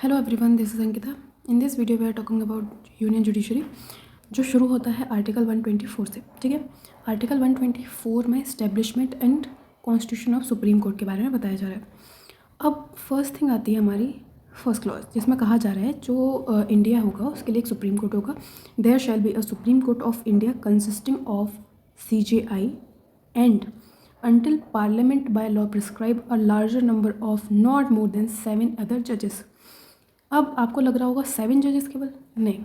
Hello everyone, this is Ankita. In this video we are talking about union judiciary, जो शुरू होता है article 124 से। ठीक है, आर्टिकल 124 में establishment and constitution of supreme court के बारे में बताया जा रहा है। अब फर्स्ट थिंग आती है हमारी फर्स्ट क्लॉज, जिसमें कहा जा रहा है जो इंडिया होगा उसके लिए एक सुप्रीम कोर्ट होगा। There shall be a supreme court of India consisting of CJI and until parliament by law prescribe a larger number of not more than 7 other judges। अब आपको लग रहा होगा 7 जजेस केवल, नहीं,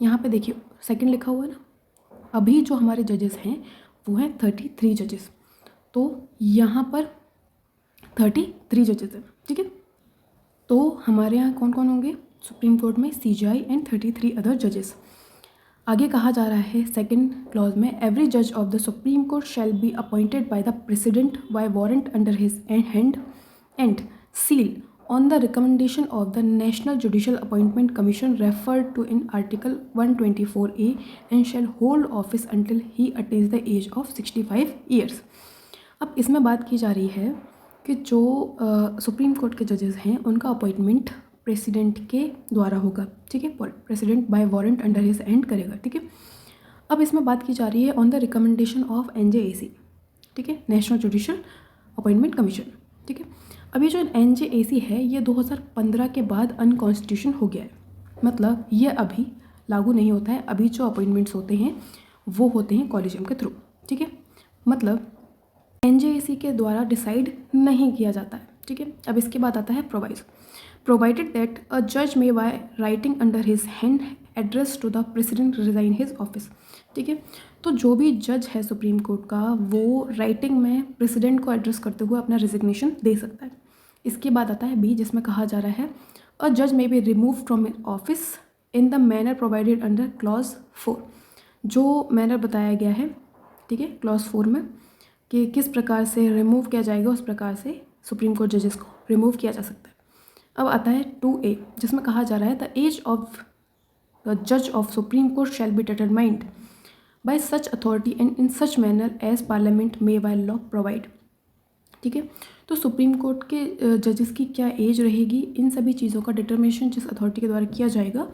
यहाँ पे देखिए सेकंड लिखा हुआ है ना। अभी जो हमारे जजेस हैं वो हैं 33 जजेस, तो यहाँ पर 33 जजेस हैं। ठीक है, तो हमारे यहाँ कौन कौन होंगे सुप्रीम कोर्ट में? CJI एंड 33 अदर जजेस। आगे कहा जा रहा है सेकंड क्लॉज में, एवरी जज of the Supreme court shall be appointed by the president bye warrant under his hand and seal on the recommendation of the National Judicial Appointment Commission referred to in Article 124A and shall hold office until he attains the age of 65 years। अब इसमें बात की जा रही है कि जो supreme court के जजेस हैं उनका अपॉइंटमेंट प्रेसिडेंट के द्वारा होगा। ठीक है, president bye warrant under his hand करेगा। ठीक है, अब इसमें बात की जा रही है on the recommendation of NJAC। ठीक है, नेशनल जुडिशियल अपॉइंटमेंट कमीशन। ठीक है, अब ये जो NJAC है ये 2015 के बाद अनकॉन्स्टिट्यूशन हो गया है, मतलब ये अभी लागू नहीं होता है। अभी जो अपॉइंटमेंट्स होते हैं वो होते हैं कॉलेजियम के थ्रू। ठीक है, मतलब NJAC के द्वारा डिसाइड नहीं किया जाता है। ठीक है, अब इसके बाद आता है प्रोवाइडेड दैट अ जज may by writing under his hand address to the president resign his office. ठीक है, तो जो भी जज है सुप्रीम कोर्ट का वो राइटिंग में प्रेसिडेंट को एड्रेस करते हुए अपना रिजिग्नेशन दे सकता है। इसके बाद आता है B, जिसमें कहा जा रहा है अ जज may be remove from office in the manner provided under clause 4। जो मैनर बताया गया है, ठीक है, क्लॉज 4 में, कि किस प्रकार से रिमूव किया जाएगा उस प्रकार से सुप्रीम कोर्ट जजेस को रिमूव किया जा सकता है। अब आता है 2A, जिसमें कहा जा रहा है द एज ऑफ द जज of supreme court shall be determined by such authority and in such manner as parliament may by law provide. ठीक है, तो सुप्रीम कोर्ट के जजेस की क्या एज रहेगी, इन सभी चीज़ों का डिटर्मिनेशन जिस अथॉरिटी के द्वारा किया जाएगा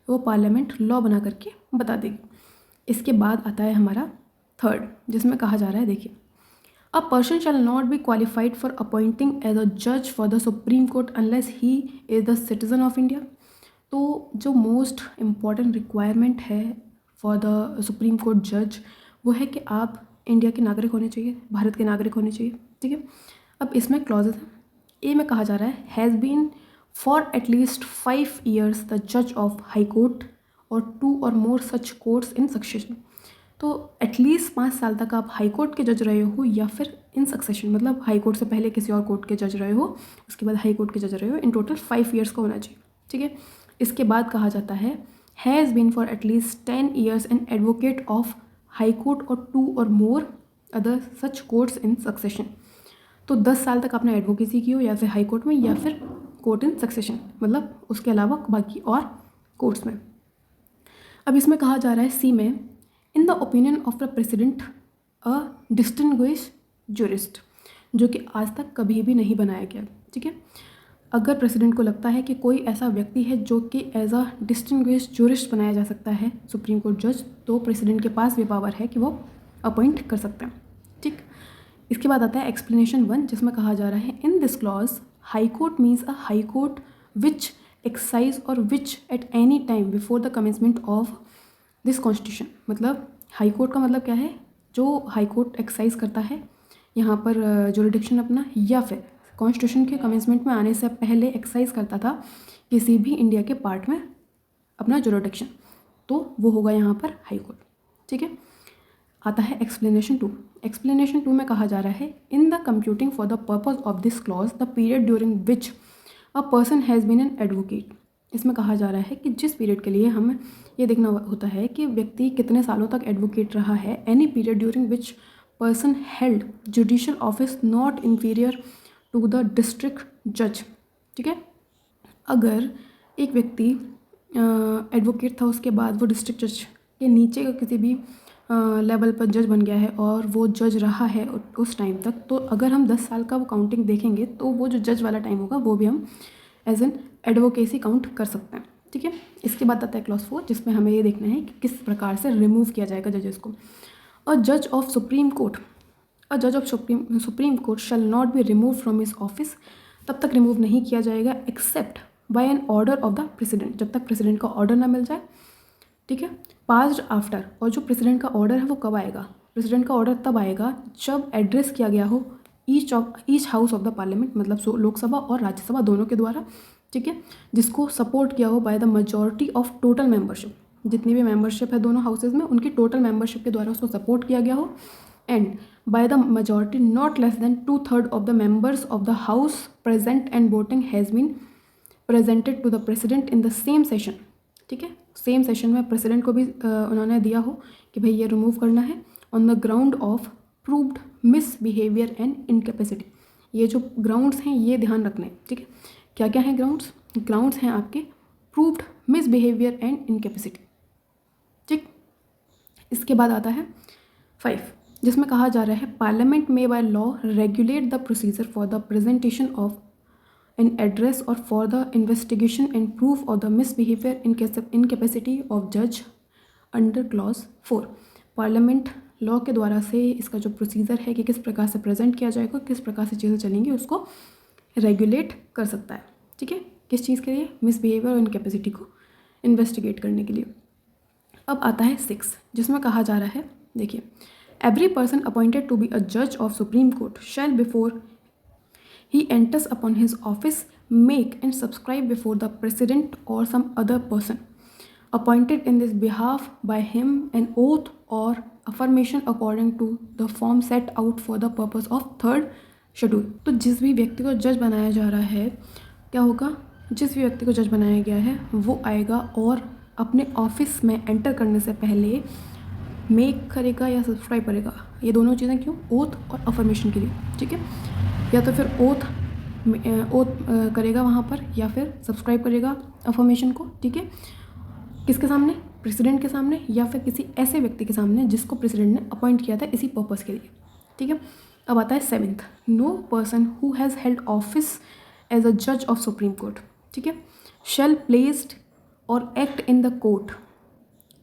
वो पार्लियामेंट लॉ बना करके बता देगी। इसके बाद आता है हमारा थर्ड, जिसमें कहा जा रहा है, देखिए, a person shall not be qualified for appointing as a जज for the Supreme Court unless he is the citizen of India. तो जो मोस्ट इम्पॉर्टेंट रिक्वायरमेंट है फॉर द सुप्रीम कोर्ट जज वो है कि आप इंडिया के नागरिक होने चाहिए, भारत के नागरिक होने चाहिए। ठीक है, अब इसमें क्लॉजेस हैं। ए में कहा जा रहा है has been for at least 5 years the जज ऑफ हाई कोर्ट और 2 or more such courts in succession. तो एटलीस्ट 5 साल तक आप हाई कोर्ट के जज रहे हो या फिर इन सक्सेशन, मतलब हाई कोर्ट से पहले किसी और कोर्ट के जज रहे हो, उसके बाद हाई कोर्ट के जज रहे हो, इन टोटल 5 years का होना चाहिए। ठीक है, इसके बाद कहा जाता है has been for at least 10 years an advocate of high court और 2 or more other such courts in succession. तो 10 साल तक आपने एडवोकेसी की हो या फिर हाई कोर्ट में या फिर कोर्ट इन सक्सेशन, मतलब उसके अलावा बाकी और कोर्ट्स में। अब इसमें कहा जा रहा है C में, in the opinion of the president a distinguished jurist, जो कि आज तक कभी भी नहीं बनाया गया। ठीक है, अगर प्रेसिडेंट को लगता है कि कोई ऐसा व्यक्ति है जो कि एज अ डिस्टिंग्विश्ड ज्यूरिस्ट बनाया जा सकता है सुप्रीम कोर्ट जज, तो प्रेसिडेंट के पास भी पावर है कि वो अपॉइंट कर सकते हैं। ठीक, इसके बाद आता है एक्सप्लेनेशन 1, जिसमें कहा जा रहा है in this clause High Court means a High Court which excise और which at any time before the commencement of this constitution. मतलब हाई कोर्ट का मतलब क्या है? जो हाई कोर्ट एक्साइज करता है यहाँ पर जुरिडिक्शन अपना, या फिर कॉन्स्टिट्यूशन के कमेंसमेंट में आने से पहले एक्साइज करता था किसी भी इंडिया के पार्ट में अपना जुरिडिक्शन, तो वो होगा यहाँ पर हाई कोर्ट। ठीक है, आता है एक्सप्लेनेशन 2। एक्सप्लेनेशन 2 में कहा जा रहा है in the computing for the purpose of this clause the period during which a person has been an advocate. इसमें कहा जा रहा है कि जिस पीरियड के लिए हमें ये देखना होता है कि व्यक्ति कितने सालों तक एडवोकेट रहा है, any period during which person held judicial office not inferior to the district जज। ठीक है, अगर एक व्यक्ति एडवोकेट था, उसके बाद वो डिस्ट्रिक्ट जज के नीचे का किसी भी लेवल पर जज बन गया है और वो जज रहा है उस टाइम तक, तो अगर हम 10 साल का वो काउंटिंग देखेंगे तो वो जो जज वाला टाइम होगा वो भी हम एज एन एडवोकेसी काउंट कर सकते हैं, ठीक है। इसके बाद आता है क्लॉज 4, जिसमें हमें ये देखना है कि किस प्रकार से रिमूव किया जाएगा जजेस को। अ जज of supreme court shall not be remove from his office, तब तक रिमूव नहीं किया जाएगा except by an order of the president, जब तक प्रेसिडेंट का ऑर्डर ना मिल जाए, ठीक है। पास्ड आफ्टर, और जो प्रेसिडेंट का ऑर्डर है वो कब आएगा? प्रेसिडेंट का ऑर्डर तब आएगा जब एड्रेस किया गया हो each house of the parliament, मतलब लोकसभा और राज्यसभा दोनों के द्वारा, ठीक है, जिसको सपोर्ट किया हो bye the majority of total membership, जितनी भी मेंबरशिप है दोनों हाउसेज में उनकी टोटल मेंबरशिप के द्वारा उसको सपोर्ट किया गया हो, and by the majority not less than 2/3 of the members of the house present and voting has been presented to the president in the same session, ठीक है। सेम सेशन में president को भी उन्होंने दिया हो कि भाई ये रिमूव करना है, on the ground of proved misbehaviour and incapacity. ये जो ग्राउंड्स हैं ये ध्यान रखने, ठीक है। क्या क्या हैं ग्राउंड्स हैं आपके प्रूव्ड मिसबिहेवियर एंड इनकेपेसिटी, ठीक। इसके बाद आता है 5, जिसमें कहा जा रहा है पार्लियामेंट में by law regulate the procedure for the presentation of an address और for the investigation and proof of the misbehaviour incapacity of जज अंडर क्लॉज 4। पार्लियामेंट लॉ के द्वारा से इसका जो प्रोसीजर है कि किस प्रकार से प्रेजेंट किया जाएगा, किस प्रकार से चीज़ें चलेंगी, उसको रेगुलेट कर सकता है, ठीक है। किस चीज़ के लिए? मिसबिहेवियर और इनकेपेसिटी को इन्वेस्टिगेट करने के लिए। अब आता है 6, जिसमें कहा जा रहा है, देखिए, every person appointed to be a जज of supreme court shall before he enters upon his office make and subscribe before the president or some other person appointed in this behalf by him an oath or affirmation according to the form set out for the purpose of 3rd schedule. तो जिस भी व्यक्ति को जज बनाया जा रहा है, क्या होगा? जिस भी व्यक्ति को जज बनाया गया है वो आएगा और अपने ऑफिस में एंटर करने से पहले मेक करेगा या सब्सक्राइब करेगा। ये दोनों चीज़ें क्यों? ओथ और अफर्मेशन के लिए, ठीक है। या तो फिर ओथ करेगा वहाँ पर, या फिर सब्सक्राइब करेगा अफर्मेशन को, ठीक है। किसके सामने? प्रेसिडेंट के सामने, या फिर किसी ऐसे व्यक्ति के सामने जिसको प्रेसिडेंट ने अपॉइंट किया था इसी पर्पस के लिए, ठीक है। अब आता है 7th, no person who has held office as a जज ऑफ सुप्रीम कोर्ट, ठीक है, shall placed or act in the court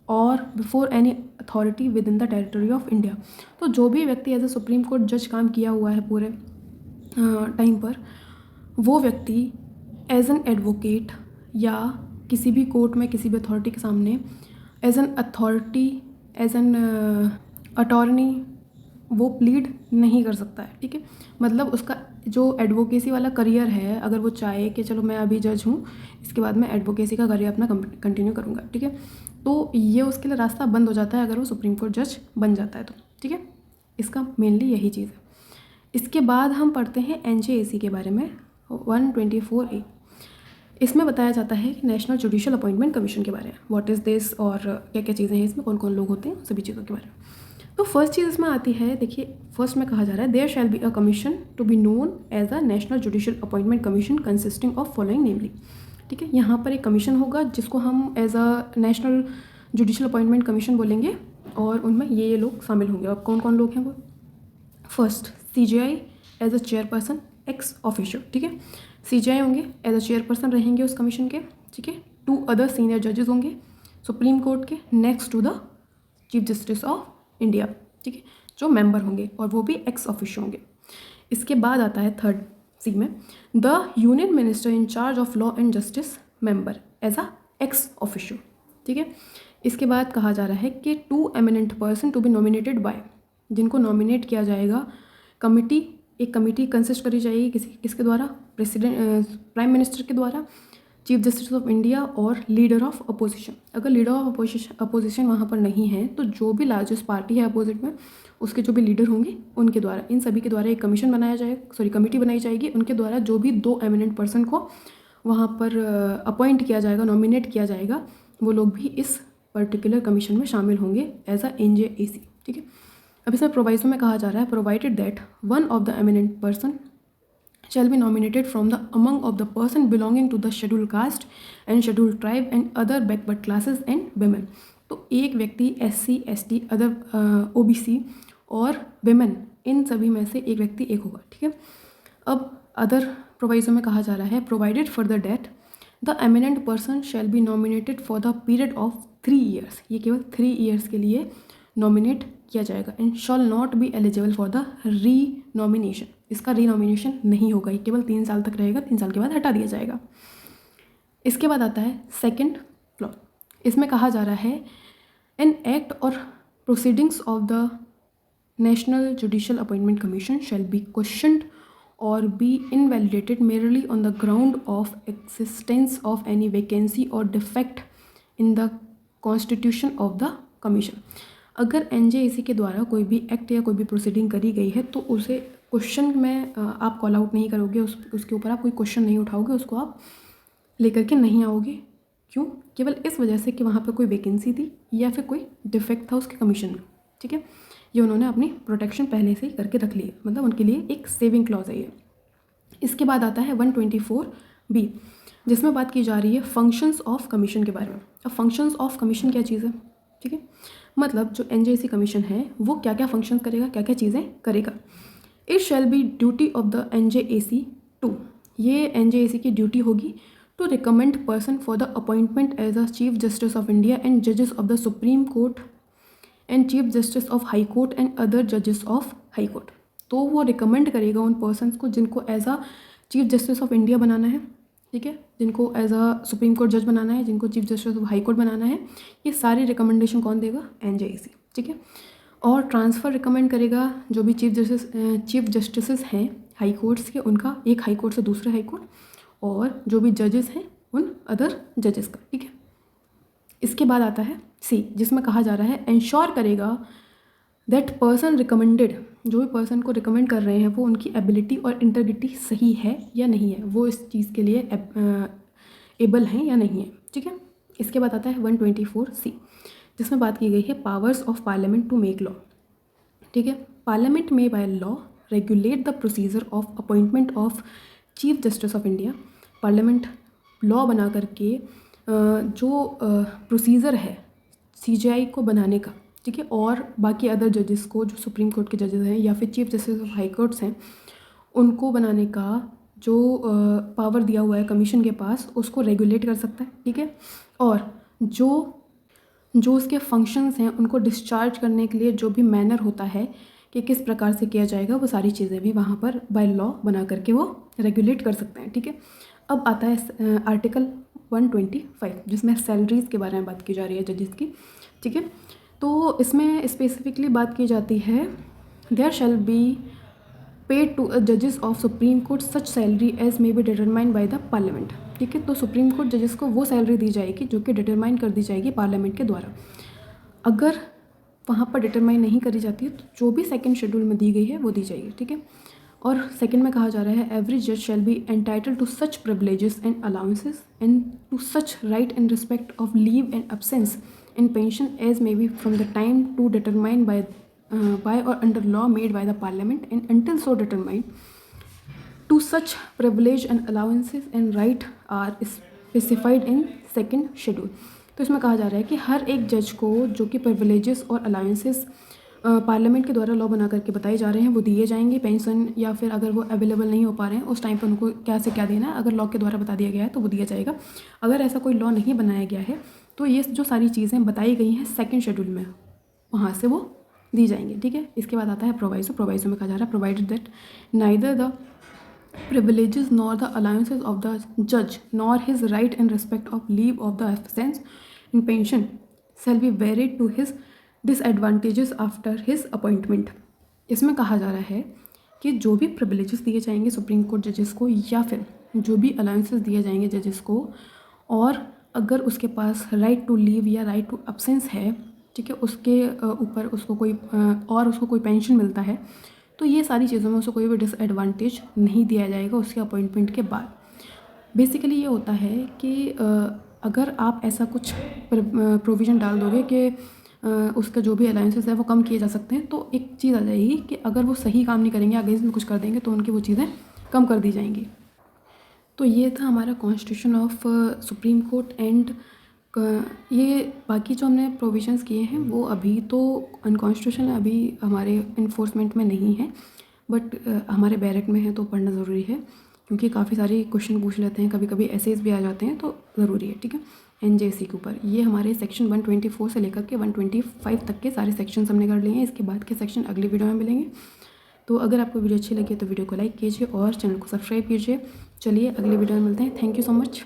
or before any authority within the territory of India. तो जो भी व्यक्ति एज अ सुप्रीम कोर्ट जज काम किया हुआ है पूरे टाइम पर, वो व्यक्ति एज एन एडवोकेट या किसी भी कोर्ट में किसी भी अथॉरिटी के सामने as an authority, as an attorney वो प्लीड नहीं कर सकता है, ठीक है। मतलब उसका जो एडवोकेसी वाला करियर है, अगर वो चाहे कि चलो मैं अभी जज हूँ, इसके बाद मैं एडवोकेसी का करियर अपना कंटिन्यू करूँगा, ठीक है, तो ये उसके लिए रास्ता बंद हो जाता है अगर वो सुप्रीम कोर्ट जज बन जाता है तो, ठीक है। इसका मेनली यही चीज़ है। इसके बाद हम पढ़ते हैं NJAC के बारे में 124A। इसमें बताया जाता है कि नेशनल जुडिशल अपॉइंटमेंट कमीशन के बारे में, व्हाट इज़ दिस और क्या क्या चीज़ें हैं इसमें, कौन कौन लोग होते हैं, सभी चीज़ों के बारे में। तो फर्स्ट चीज़ इसमें आती है, देखिए, फर्स्ट में कहा जा रहा है there shall be a commission to be known as a National Judicial Appointment Commission consisting of following namely, ठीक है। यहाँ पर एक कमीशन होगा जिसको हम as a National Judicial Appointment Commission बोलेंगे, और उनमें ये लोग शामिल होंगे। अब कौन कौन लोग हैं वो? First, CJI as a chairperson ex officio, ठीक है। CJI होंगे, एज अ चेयरपर्सन रहेंगे उस कमीशन के, ठीक है। 2 अदर सीनियर जजेस होंगे सुप्रीम कोर्ट के next to the chief justice of India, ठीक है, जो मेंबर होंगे और वो भी एक्स ऑफिशियो होंगे। इसके बाद आता है 3rd C में, the union minister in charge of law and justice member as a ex officio, ठीक है। इसके बाद कहा जा रहा है कि 2 eminent person to be nominated by, जिनको नॉमिनेट किया जाएगा कमिटी, एक कमिटी कंसिस्ट करी जाएगी किसके द्वारा? प्राइम मिनिस्टर के द्वारा, चीफ जस्टिस ऑफ इंडिया और लीडर ऑफ अपोजिशन। अगर लीडर ऑफ अपोजिशन वहाँ पर नहीं है तो जो भी लार्जेस्ट पार्टी है अपोजिट में, उसके जो भी लीडर होंगे उनके द्वारा, इन सभी के द्वारा एक कमीशन बनाया जाएगा, कमेटी बनाई जाएगी। उनके द्वारा जो भी 2 एमिनेंट पर्सन को वहाँ पर अपॉइंट किया जाएगा, नॉमिनेट किया जाएगा, वो लोग भी इस पर्टिकुलर कमीशन में शामिल होंगे एज अ NJAC, ठीक है। अब इसमें प्रोवाइजो में कहा जा रहा है provided that one of the eminent person shall be nominated from the among of the person belonging to the scheduled caste and scheduled tribe and other backward classes and women। तो एक व्यक्ति SC ST other OBC और women, इन सभी में से एक व्यक्ति एक होगा, ठीक है। अब अदर प्रोवाइजो में कहा जा रहा है provided for the date the eminent person shall be nominated for the period of 3 years, ये केवल 3 ईयर्स के लिए नॉमिनेट किया जाएगा। And shall not be eligible for the renomination, इसका री नॉमिनेशन नहीं होगा, ये केवल 3 साल तक रहेगा, 3 साल के बाद हटा दिया जाएगा। इसके बाद आता है सेकेंड क्लॉज, इसमें कहा जा रहा है an act or proceedings of the national judicial appointment commission shall be questioned or be invalidated merely on the ground of existence of any vacancy or defect in the constitution of the commission. अगर NJAC के द्वारा कोई भी act या कोई भी proceeding करी गई है तो उसे क्वेश्चन में आप कॉल आउट नहीं करोगे, उसके ऊपर आप कोई क्वेश्चन नहीं उठाओगे, उसको आप लेकर के नहीं आओगे। क्यों? केवल इस वजह से कि वहाँ पे कोई वैकेंसी थी या फिर कोई डिफेक्ट था उसके कमीशन में। ठीक है, ये उन्होंने अपनी प्रोटेक्शन पहले से ही करके रख ली है, मतलब उनके लिए एक सेविंग क्लॉज है ये। इसके बाद आता है 124B, जिसमें बात की जा रही है फंक्शंस ऑफ कमीशन के बारे में। अब फंक्शंस ऑफ कमीशन क्या चीज़ है? ठीक है, मतलब जो एनजेएसी कमीशन है वो क्या क्या फंक्शन करेगा, क्या क्या चीज़ें करेगा। It shall be duty of the NJAC to, ये एनजेएसी की ड्यूटी होगी to recommend person for the appointment as a chief justice of India and जजेस of the Supreme court and chief justice of high court and other जजेस of high court. तो वो recommend करेगा उन persons को जिनको as a chief justice of India बनाना है, ठीक है, जिनको एज अ सुप्रीम कोर्ट जज बनाना है, जिनको chief justice of high court बनाना है, ये सारी रिकमेंडेशन कौन देगा? एनजेएसी। ठीक है, और ट्रांसफ़र रिकमेंड करेगा जो भी चीफ जस्टिस हैं हाई कोर्ट्स के, उनका एक हाई कोर्ट से दूसरे हाई कोर्ट, और जो भी जजेस हैं उन अदर जजेस का। ठीक है, इसके बाद आता है सी, जिसमें कहा जा रहा है इंश्योर करेगा दैट पर्सन रिकमेंडेड, जो भी पर्सन को रिकमेंड कर रहे हैं वो उनकी एबिलिटी और इंटेग्रिटी सही है या नहीं है, वो इस चीज़ के लिए एबल हैं या नहीं है। ठीक है, इसके बाद आता है 124C, जिसमें बात की गई है powers of parliament to make law. ठीक है, पार्लियामेंट में by law regulate the procedure of appointment of chief justice of India. Parliament law बना करके जो प्रोसीजर है सीजेआई को बनाने का, ठीक है, और बाकी अदर जजेस को, जो सुप्रीम कोर्ट के जजेस हैं या फिर chief justice of high courts हैं, उनको बनाने का जो पावर दिया हुआ है कमीशन के पास, उसको रेगुलेट कर सकता है। ठीक है, और जो उसके फंक्शंस हैं उनको डिस्चार्ज करने के लिए जो भी मैनर होता है कि किस प्रकार से किया जाएगा, वो सारी चीज़ें भी वहाँ पर बाय लॉ बना करके वो रेगुलेट कर सकते हैं। ठीक है, अब आता है आर्टिकल 125, जिसमें सैलरीज़ के बारे में बात की जा रही है जजेस की। ठीक है, तो इसमें स्पेसिफिकली बात की जाती है there shall be paid to जजेस of supreme court such salary as may be determined by the parliament. ठीक है, तो सुप्रीम कोर्ट जजेस को वो सैलरी दी जाएगी जो कि डिटरमाइन कर दी जाएगी पार्लियामेंट के द्वारा। अगर वहाँ पर डिटरमाइन नहीं करी जाती है तो जो भी सेकंड शेड्यूल में दी गई है वो दी जाएगी। ठीक है, और सेकंड में कहा जा रहा है एवरी जज shall be entitle to such privileges and allowances and to such right in respect of leave and absence in pension as may be from the time to determined by or under law made by the parliament and until so determined to such privilege and allowances and right are specified in second schedule। तो इसमें कहा जा रहा है कि हर एक जज को जो कि प्रिविलेजेस और अलाउंसेस पार्लियामेंट के द्वारा लॉ बना करके बताए जा रहे हैं वो दिए जाएंगे। पेंशन या फिर अगर वो अवेलेबल नहीं हो पा रहे हैं उस टाइम पर उनको क्या से क्या देना है, अगर लॉ के द्वारा बता दिया गया है तो वो दिया जाएगा। अगर ऐसा कोई लॉ नहीं बनाया गया है तो ये जो सारी चीज़ें बताई गई हैं सेकंड शेड्यूल में, वहाँ से वो दी जाएंगी। ठीक है, इसके बाद आता है प्रोवाइसो। प्रोवाइसो में कहा जा रहा है provided that neither the privileges nor the allowances of the judge nor his right in respect of leave of the absence in pension shall be varied to his disadvantages after his appointment। इसमें कहा जा रहा है कि जो भी privileges दिए जाएंगे सुप्रीम कोर्ट जजेस को या फिर जो भी अलाउंसेस दिए जाएंगे जजेस को, और अगर उसके पास राइट टू लीव या राइट टू एब्सेंस है, ठीक है, उसके ऊपर उसको कोई पेंशन मिलता है, तो ये सारी चीज़ों में उसको कोई भी डिसएडवांटेज नहीं दिया जाएगा उसके अपॉइंटमेंट के बाद। बेसिकली ये होता है कि अगर आप ऐसा कुछ प्रोविज़न डाल दोगे कि उसका जो भी अलाउंसेस है वो कम किए जा सकते हैं, तो एक चीज़ आ जाएगी कि अगर वो सही काम नहीं करेंगे, अगेंस्ट में कुछ कर देंगे, तो उनकी वो चीज़ें कम कर दी जाएंगी। तो ये था हमारा constitution of supreme court and ये बाकी जो हमने प्रोविजंस किए हैं वो अभी तो अनकॉन्स्टिट्यूशनल, अभी हमारे इन्फोर्समेंट में नहीं है, बट हमारे बैरक में है तो पढ़ना ज़रूरी है। क्योंकि काफ़ी सारे क्वेश्चन पूछ लेते हैं, कभी कभी एसेज भी आ जाते हैं, तो ज़रूरी है, ठीक है। एनजेसी के ऊपर ये हमारे सेक्शन 124 से लेकर के 125 तक के सारे सेक्शन हमने कर लिए हैं। इसके बाद के सेक्शन अगली वीडियो में मिलेंगे। तो अगर आपको वीडियो अच्छी लगी तो वीडियो को लाइक कीजिए और चैनल को सब्सक्राइब कीजिए। चलिए अगली वीडियो में मिलते हैं। Thank you so much.